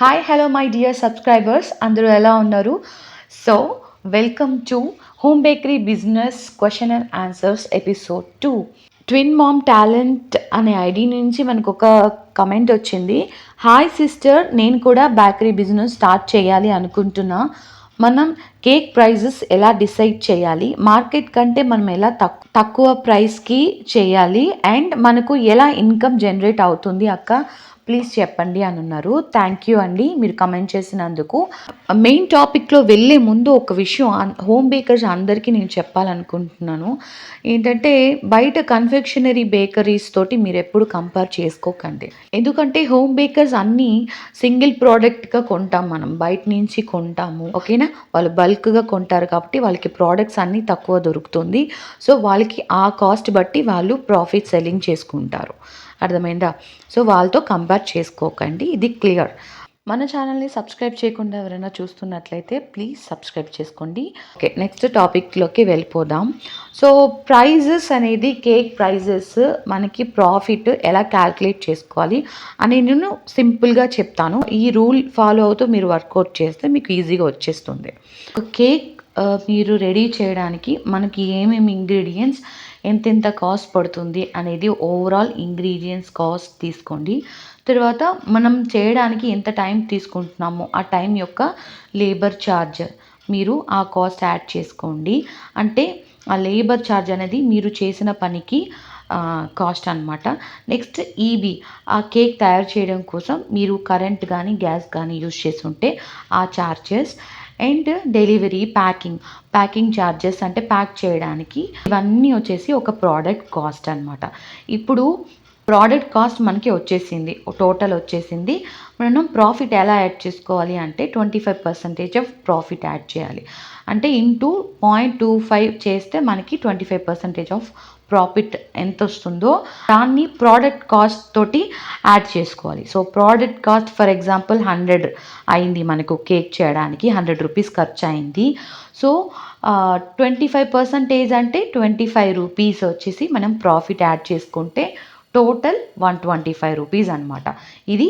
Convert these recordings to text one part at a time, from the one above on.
Hi hello my dear subscribers, అందరూ ఎలా ఉన్నారు? So welcome to home bakery business question and answers episode 2. Twin mom talent అనే ID నుంచి మనకు ఒక కమెంట్ వచ్చింది. హాయ్ సిస్టర్, నేను కూడా బేకరీ బిజినెస్ స్టార్ట్ చేయాలి అనుకుంటున్నా. మనం కేక్ ప్రైజెస్ ఎలా డిసైడ్ చేయాలి, మార్కెట్ కంటే మనం ఎలా తక్కువ ప్రైస్కి చేయాలి, అండ్ మనకు ఎలా ఇన్కమ్ జనరేట్ అవుతుంది అక్క, ప్లీజ్ చెప్పండి అని ఉన్నారు. థ్యాంక్ యూ అండి మీరు కమెంట్ చేసినందుకు. మెయిన్ టాపిక్లో వెళ్ళే ముందు ఒక విషయం హోమ్ బేకర్స్ అందరికీ నేను చెప్పాలనుకుంటున్నాను. ఏంటంటే బయట కన్ఫెక్షనరీ బేకరీస్ తోటి మీరు ఎప్పుడు కంపేర్ చేసుకోకండి. ఎందుకంటే హోమ్ బేకర్స్ అన్నీ సింగిల్ ప్రోడక్ట్గా కొంటాం, మనం బయట నుంచి కొంటాము, ఓకేనా. వాళ్ళు బల్క్గా కొంటారు కాబట్టి వాళ్ళకి ప్రోడక్ట్స్ అన్నీ తక్కువ దొరుకుతుంది. సో వాళ్ళకి ఆ కాస్ట్ బట్టి వాళ్ళు ప్రాఫిట్ సెల్లింగ్ చేసుకుంటారు, అర్థమైందా? సో వాళ్ళతో కంపేర్ చేసుకోకండి, ఇది క్లియర్. మన ఛానల్ని సబ్స్క్రైబ్ చేయకుండా ఎవరైనా చూస్తున్నట్లయితే ప్లీజ్ సబ్స్క్రైబ్ చేసుకోండి. ఓకే, నెక్స్ట్ టాపిక్లోకి వెళ్ళిపోదాం. సో ప్రైజెస్ అనేది, కేక్ ప్రైజెస్ మనకి ప్రాఫిట్ ఎలా క్యాల్కులేట్ చేసుకోవాలి అని నేను సింపుల్గా చెప్తాను. ఈ రూల్ ఫాలో అవుతూ మీరు వర్కౌట్ చేస్తే మీకు ఈజీగా వచ్చేస్తుంది. కేక్ మీరు రెడీ చేయడానికి మనకి ఏమేమి ఇంగ్రీడియంట్స్, ఎంతెంత కాస్ట్ పడుతుంది అనేది ఓవరాల్ ఇంగ్రీడియంట్స్ కాస్ట్ తీసుకోండి. తర్వాత మనం చేయడానికి ఎంత టైం తీసుకుంటున్నామో ఆ టైం యొక్క లేబర్ ఛార్జ్ మీరు ఆ కాస్ట్ యాడ్ చేసుకోండి. అంటే ఆ లేబర్ ఛార్జ్ అనేది మీరు చేసిన పనికి కాస్ట్ అనమాట. నెక్స్ట్ ఈబీ, ఆ కేక్ తయారు చేయడం కోసం మీరు కరెంట్ కానీ గ్యాస్ కానీ యూజ్ చేసి ఉంటే ఆ charges, and delivery, packing charges అంటే ప్యాక్ చేయడానికి, ఇవన్నీ వచ్చేసి ఒక ప్రోడక్ట్ కాస్ట్ అనమాట. ఇప్పుడు ప్రోడక్ట్ కాస్ట్ మనకి వచ్చేసింది, టోటల్ వచ్చేసింది. మనం ప్రాఫిట్ ఎలా యాడ్ చేసుకోవాలి అంటే 25% ఆఫ్ ప్రాఫిట్ యాడ్ చేయాలి. అంటే ఇంటూ 0.25 చేస్తే మనకి 25% ఆఫ్ ప్రాఫిట్ ఎంత వస్తుందో దాన్ని ప్రోడక్ట్ కాస్ట్ తోటి యాడ్ చేసుకోవాలి. So product cost for example 100 అయింది, మనకు కేక్ చేయడానికి 100 రూపీస్ ఖర్చు అయింది. సో 25% అంటే 25 రూపీస్ వచ్చేసి మనం ప్రాఫిట్ యాడ్ చేసుకుంటే టోటల్ 125 రూపీస్ అనమాట. ఇది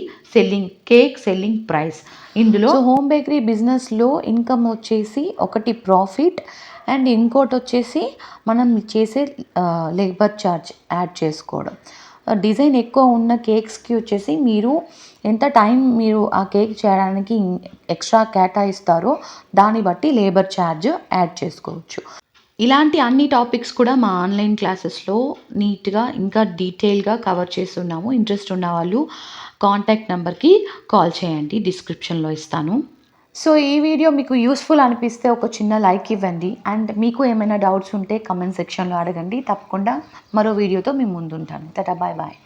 కేక్ సెల్లింగ్ ప్రైస్. ఇందులో హోమ్ బేకరీ బిజినెస్లో ఇన్కమ్ వచ్చేసి ఒకటి ప్రాఫిట్, అండ్ ఇంకోటి వచ్చేసి మనం చేసే లేబర్ ఛార్జ్ యాడ్ చేసుకోవడం. డిజైన్ ఎక్కువ ఉన్న కేక్స్కి వచ్చేసి మీరు ఎంత టైం మీరు ఆ కేక్ చేయడానికి ఎక్స్ట్రా కేటాయిస్తారో దాన్ని బట్టి లేబర్ ఛార్జ్ యాడ్ చేసుకోవచ్చు. ఇలాంటి అన్ని టాపిక్స్ కూడా మా ఆన్లైన్ క్లాసెస్లో నీట్గా ఇంకా డీటెయిల్గా కవర్ చేస్తున్నాము. ఇంట్రెస్ట్ ఉన్న వాళ్ళు కాంటాక్ట్ నెంబర్కి కాల్ చేయండి, డిస్క్రిప్షన్లో ఇస్తాను. సో ఈ వీడియో మీకు యూస్ఫుల్ అనిపిస్తే ఒక చిన్న లైక్ ఇవ్వండి, అండ్ మీకు ఏమైనా డౌట్స్ ఉంటే కమెంట్ సెక్షన్లో అడగండి. తప్పకుండా మరో వీడియోతో మీ ముందుంటాను. Tata, bye bye.